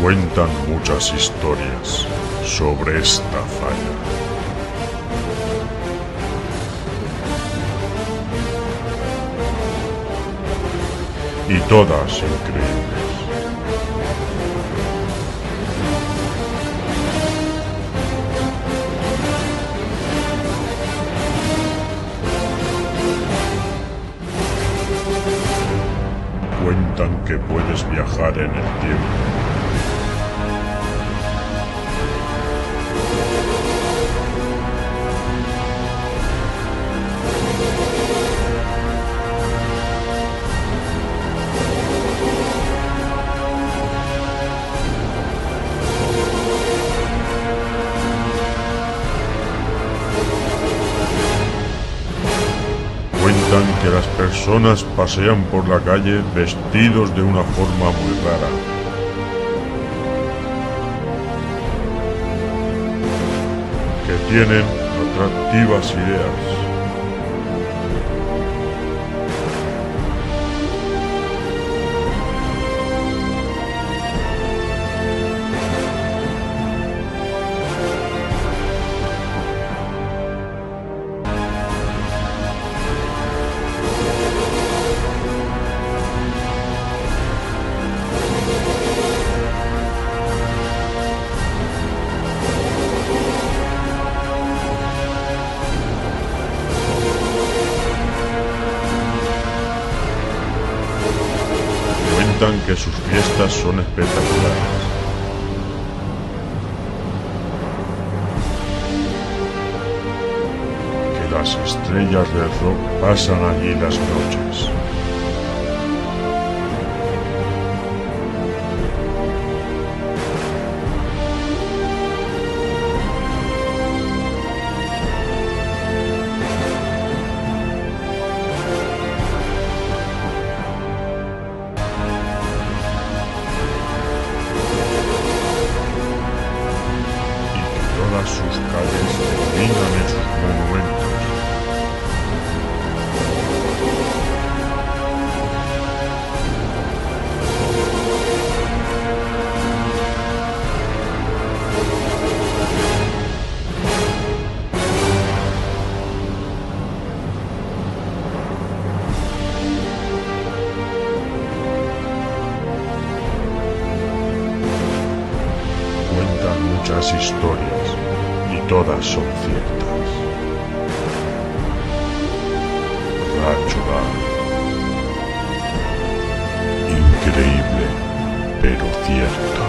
Cuentan muchas historias sobre esta falla. Y todas increíbles. Cuentan que puedes viajar en el tiempo. Cuentan que las personas pasean por la calle vestidos de una forma muy rara. Que tienen atractivas ideas. Cuentan que sus fiestas son espectaculares. Que las estrellas del rock pasan allí las noches. Todas sus calles terminan en sus monumentos. Cuentan muchas historias y todas son ciertas. Ráchola. Increíble, pero cierta.